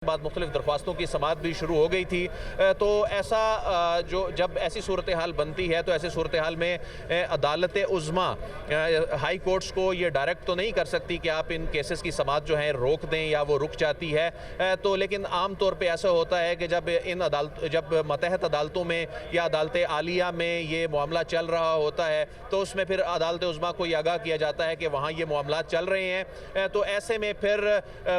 बाद मुख्तलिफ दरख्वास्तों की समाअत भी शुरू हो गई थी। तो ऐसा जो जब ऐसी सूरत हाल बनती है तो ऐसी सूरत हाल में अदालत उज़्मा हाई कोर्ट्स को ये डायरेक्ट तो नहीं कर सकती कि आप इन केसेस की समाअत जो है रोक दें या वो रुक जाती है। तो लेकिन आम तौर पे ऐसा होता है कि जब मतहत अदालतों में या अदालत आलिया में ये मामला चल रहा होता है तो उसमें फिर अदालत उज़्मा को ये आगाह किया जाता है कि वहाँ ये मामला चल रहे हैं। तो ऐसे में फिर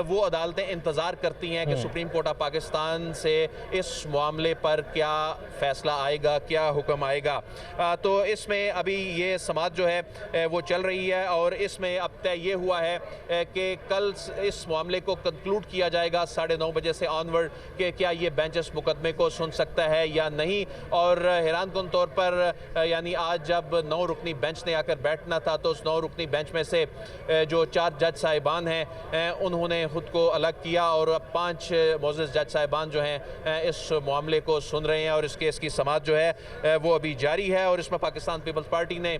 वो अदालतें इंतज़ार करती हैं कि सुप्रीम कोर्ट ऑफ पाकिस्तान से इस मामले पर क्या फैसला आएगा, क्या हुक्म आएगा। तो इसमें अभी ये समाअत जो है वो चल रही है और इसमें अब तय ये हुआ है कि कल इस मामले को कंक्लूड किया जाएगा 9:30 बजे से ऑनवर्ड कि क्या ये बेंच इस मुकदमे को सुन सकता है या नहीं। और हैरानकुन तौर पर यानी आज जब 9 रुकनी बेंच ने आकर बैठना था तो उस 9 रुकनी बेंच में से जो 4 जज साहिबान हैं उन्होंने खुद को अलग किया और 5 मोअज़्ज़ज़ जज साहिबान जो हैं इस मामले को सुन रहे हैं और इस केस की समाअत जो है वो अभी जारी है। और इसमें पाकिस्तान पीपल्स पार्टी ने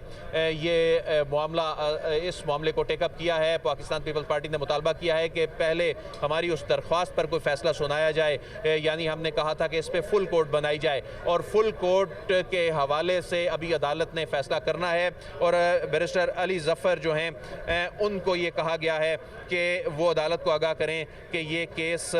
इस मामले को टेकअप किया है। पाकिस्तान पीपल्स पार्टी ने मुतालबा किया है कि पहले हमारी उस दरख्वास्त पर कोई फैसला सुनाया जाए, यानी हमने कहा था कि इस पर फुल कोर्ट बनाई जाए और फुल कोर्ट के हवाले से अभी अदालत ने फैसला करना है। और बैरिस्टर अली ज़फ़र जो हैं उनको ये कहा गया है कि वो अदालत को आगाह करें कि ये केस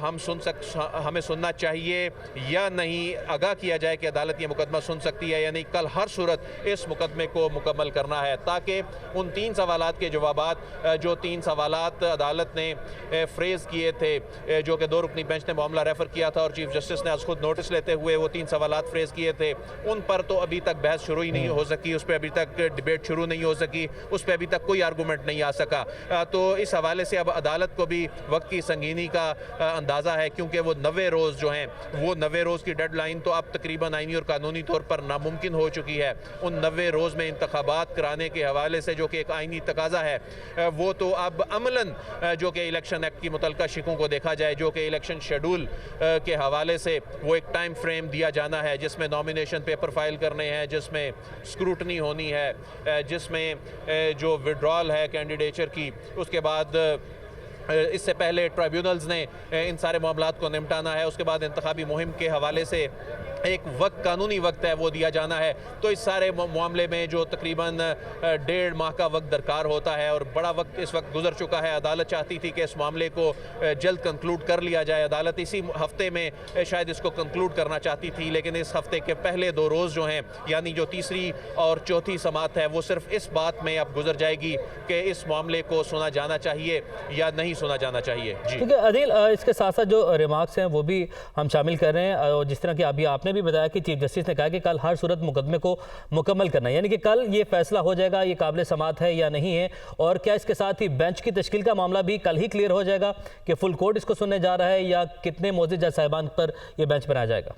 हमें सुनना चाहिए या नहीं। आगाह किया जाए कि अदालत ये मुकदमा सुन सकती है या नहीं। कल हर सूरत इस मुकदमे को मुकम्मल करना है ताकि उन 3 सवालात के जवाबात जो 3 सवालात अदालत ने फ्रेज़ किए थे, जो कि 2 रुकनी बेंच ने मामला रेफ़र किया था और चीफ जस्टिस ने आज खुद नोटिस लेते हुए वो 3 सवालात फ्रेज़ किए थे, उन पर तो अभी तक बहस शुरू ही नहीं हो सकी, उस पर अभी तक डिबेट शुरू नहीं हो सकी, उस पर अभी तक कोई आर्गूमेंट नहीं आ सका। तो इस हवाले से अब अदालत को भी वक्त की संगीनी का अंदाज़ा है क्योंकि वो 90 रोज़ जो हैं वो 90 रोज़ की डेडलाइन तो अब तकरीबन आईनी और कानूनी तौर पर नामुमकिन हो चुकी है। उन 90 रोज़ में इंतखाबात कराने के हवाले से जो कि एक आईनी तकाज़ा है वो तो अब अमलन जो कि इलेक्शन एक्ट की मुतल्लिका शिकों को देखा जाए, जो कि इलेक्शन शेड्यूल के हवाले से वो एक टाइम फ्रेम दिया जाना है जिसमें नॉमिनेशन पेपर फाइल करने हैं, जिसमें स्क्रूटनी होनी है, जिसमें जो विड्रॉल है कैंडिडेचर की, उसके बाद इससे पहले ट्राइब्यूनल्स ने इन सारे मामलात को निपटाना है, उसके बाद इंतखाबी मुहिम के हवाले से एक वक्त कानूनी वक्त है वो दिया जाना है। तो इस सारे मामले में जो तकरीबन 1.5 माह का वक्त दरकार होता है और बड़ा वक्त इस वक्त गुजर चुका है। अदालत चाहती थी कि इस मामले को जल्द कंक्लूड कर लिया जाए, अदालत इसी हफ्ते में शायद इसको कंक्लूड करना चाहती थी, लेकिन इस हफ्ते के पहले 2 रोज़ जो हैं यानी जो तीसरी और चौथी समाअत है वो सिर्फ इस बात में अब गुजर जाएगी कि इस मामले को सुना जाना चाहिए या नहीं सुना जाना चाहिए। जी ठीक है अदील, इसके साथ साथ जो रिमार्क्स हैं वो भी हम शामिल कर रहे हैं और जिस तरह की अभी आपने भी बताया कि चीफ जस्टिस ने कहा कि कल हर सूरत मुकदमे को मुकम्मल करना है, यानी कि कल ये फैसला हो जाएगा ये काबिल समाअत है या नहीं है। और क्या इसके साथ ही बेंच की तश्कील का मामला भी कल ही क्लियर हो जाएगा कि फुल कोर्ट इसको सुनने जा रहा है या कितने मोअज़्ज़ज़ जज साहिबान पर यह बेंच बनाया जाएगा?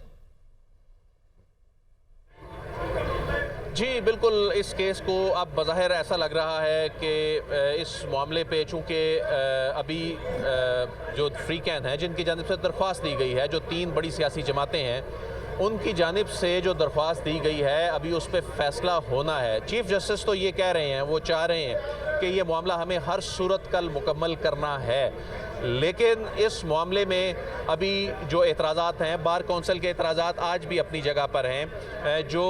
जी बिल्कुल, इस केस को अब बज़ाहिर ऐसा लग रहा है कि इस मामले पे चूँकि अभी जो फ्री कैन है जिनकी जानिब से दरख्वास्त दी गई है, जो 3 बड़ी सियासी जमातें हैं उनकी जानिब से जो दरख्वास्त दी गई है अभी उस पर फैसला होना है। चीफ जस्टिस तो ये कह रहे हैं, वो चाह रहे हैं कि ये मामला हमें हर सूरत कल मुकम्मल करना है, लेकिन इस मामले में अभी जो एतराज़ात हैं, बार कौंसिल के एतराज़ात आज भी अपनी जगह पर हैं। जो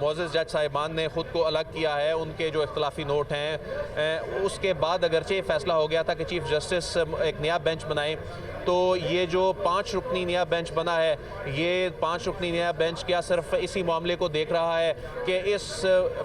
मोअज़्ज़ज़ जज साहिबान ने ख़ुद को अलग किया है उनके जो इख्तलाफी नोट हैं, उसके बाद अगरचे फैसला हो गया था कि चीफ जस्टिस एक नया बेंच बनाएं, तो ये जो 5 रुकनी नया बेंच बना है, ये 5 रुकनी नया बेंच क्या सिर्फ इसी मामले को देख रहा है कि इस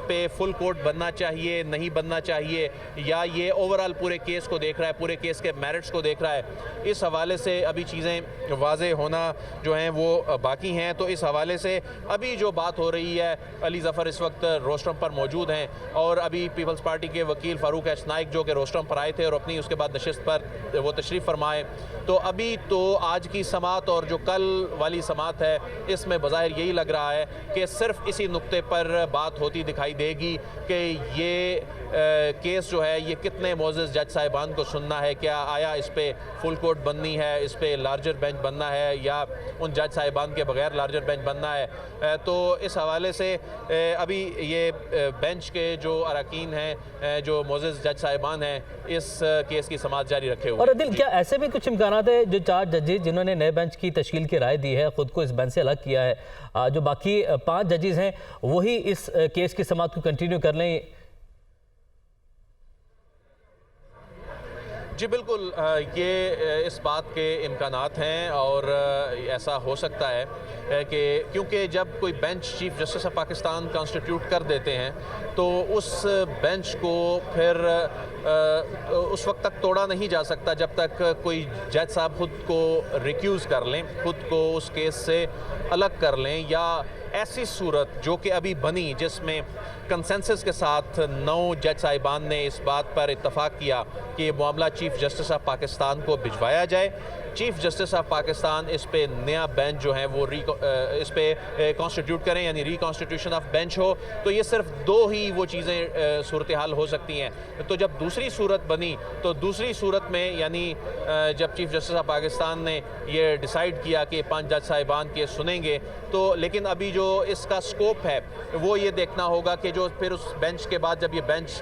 पे फुल कोर्ट बनना चाहिए नहीं बनना चाहिए, या ये ओवरऑल पूरे केस को देख रहा है, पूरे केस के मेरिट्स को देख रहा है? इस हवाले से अभी चीज़ें वाज़े होना जो हैं वो बाकी हैं। तो इस हवाले से अभी जो बात हो रही है, अली ज़फ़र इस वक्त रोस्टम पर मौजूद हैं और अभी पीपल्स पार्टी के वकील फ़ारूक एच नाइक जो कि रोस्टम पर आए थे और अपनी उसके बाद नशिस्त पर वो तशरीफ़ फरमाए। तो अभी तो आज की समाअत और जो कल वाली समाअत है इसमें बज़ाहिर यही लग रहा है कि सिर्फ इसी नुक्ते पर बात होती दिखाई देगी कि ये केस जो है ये कितने मोअज़्ज़ज़ जज साहिबान को सुनना है, क्या आया इस पे फुल कोर्ट बननी है, इस पे लार्जर बेंच बनना है या उन जज साहिबान के बगैर लार्जर बेंच बनना है। तो इस हवाले से अभी ये बेंच के जो अरकान हैं, जो मोअज़्ज़ज़ जज साहिबान हैं, इस केस की समाअत जारी रखे हुए और अदिल, क्या ऐसे भी कुछ इम्कान है जो 4 जजेज जिन्होंने नए बेंच की तश्कील की राय दी है, खुद को इस बेंच से अलग किया है, जो बाकी 5 जजेज हैं वही इस केस की समाअत को कंटिन्यू कर लें? जी बिल्कुल, ये इस बात के इम्कानात हैं और ऐसा हो सकता है कि क्योंकि जब कोई bench chief justice of Pakistan constitute कर देते हैं तो उस बेंच को फिर उस वक्त तक तोड़ा नहीं जा सकता जब तक कोई जज साहब खुद को रिक्यूज़ कर लें, खुद को उस केस से अलग कर लें, या ऐसी सूरत जो कि अभी बनी जिसमें कंसेंसस के साथ 9 जज साहिबान ने इस बात पर इत्तफाक किया कि ये मामला चीफ जस्टिस ऑफ पाकिस्तान को भिजवाया जाए। चीफ जस्टिस ऑफ पाकिस्तान इस पे नया बेंच जो है वो इस पे कॉन्स्टिट्यूट करें, यानी रिकॉन्स्टिट्यूशन ऑफ बेंच हो, तो ये सिर्फ 2 ही वो चीज़ें सूरत हाल हो सकती हैं। तो जब दूसरी सूरत बनी तो दूसरी सूरत में यानी जब चीफ जस्टिस ऑफ पाकिस्तान ने ये डिसाइड किया कि 5 जज साहिबान के सुनेंगे, तो लेकिन अभी जो इसका स्कोप है वो ये देखना होगा कि जो फिर उस बेंच के बाद जब ये बेंच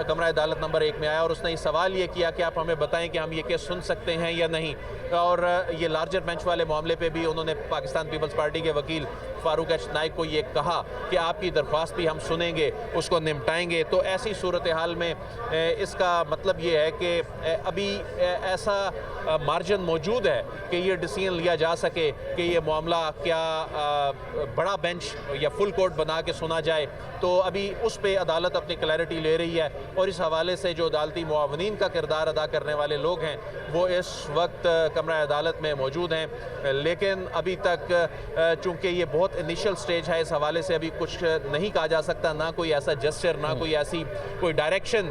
कमरा अदालत नंबर 1 में आया और उसने ये सवाल ये किया कि आप हमें बताएं कि हम ये केस सुन सकते हैं या नहीं, और ये लार्जर बेंच वाले मामले पे भी उन्होंने पाकिस्तान पीपल्स पार्टी के वकील फारूक एच नाइक को ये कहा कि आपकी दरख्वास्त भी हम सुनेंगे, उसको निपटाएंगे। तो ऐसी सूरत हाल में इसका मतलब ये है कि अभी ऐसा मार्जिन मौजूद है कि ये डिसीजन लिया जा सके कि ये मामला क्या बड़ा बेंच या फुल कोर्ट बना के सुना जाए। तो अभी उस पे अदालत अपनी क्लैरिटी ले रही है और इस हवाले से जो अदालती मुआवनीन का किरदार अदा करने वाले लोग हैं वो इस वक्त कमरा अदालत में मौजूद हैं, लेकिन अभी तक चूँकि ये बहुत इनिशियल स्टेज है, इस हवाले से अभी कुछ नहीं कहा जा सकता, ना कोई ऐसा जेस्चर, ना कोई ऐसी कोई डायरेक्शन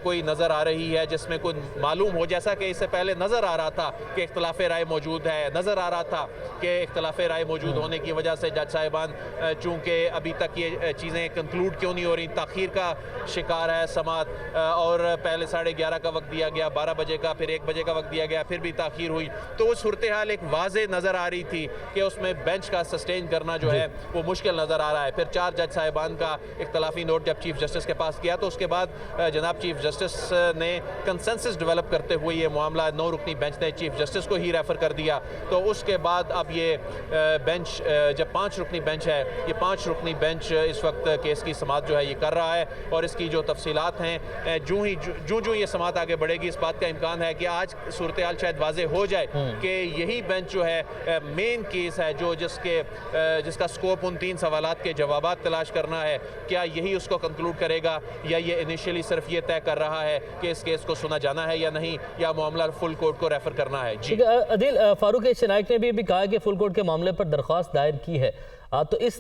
कोई नज़र आ रही है जिसमें कोई मालूम हो, जैसा कि इससे पहले नज़र आ रहा था कि इख्तलाफ राय मौजूद है, नज़र आ रहा था कि इख्तलाफ राय मौजूद होने की वजह से जज साहिबान चूँकि अभी तक ये चीज़ें कंक्लूड क्यों नहीं हो रही, ताख़ीर का शिकार है समात, और पहले 11:30 का वक्त दिया गया, 12 बजे का, फिर 1 बजे का वक्त दिया गया, फिर भी ताख़ीर हुई। तो वो सूरत हाल एक वाज़े नज़र आ रही थी कि उसमें बेंच का सस्टेन करना जो है वो मुश्किल नज़र आ रहा है। फिर 4 जज साहिबान का इख्तलाफी नोट जब चीफ जस्टिस के पास गया तो उसके बाद जनाब चीफ जस्टिस ने कंसेंसस डेवलप करते हुए ये मामला 9 रुकनी बेंच ने चीफ जस्टिस को ही रेफ़र कर दिया। तो उसके बाद अब ये बेंच जब 5 रुकनी बेंच है, ये 5 रुकनी बेंच इस वक्त केस की समाअत जो है ये कर रहा है, और इसकी जो तफसीलात हैं जो ये समाअत आगे बढ़ेगी इस बात का इम्कान है कि आज सूरत हाल शायद वाज़े हो जाए कि यही बेंच जो है मेन केस है जो जिसका स्कोप उन 3 सवालात के जवाबात तलाश करना है, क्या यही उसको कंक्लूड करेगा, या ये इनिशियली सिर्फ ये तय कर रहा है कि इस केस को सुना जाना है या नहीं, या मामला फुल कोर्ट को रेफर करना है। जी अदिल, फारूक एच नाइक ने भी कहा कि फुल कोर्ट के मामले पर दरख्वास्त दायर की है, तो इस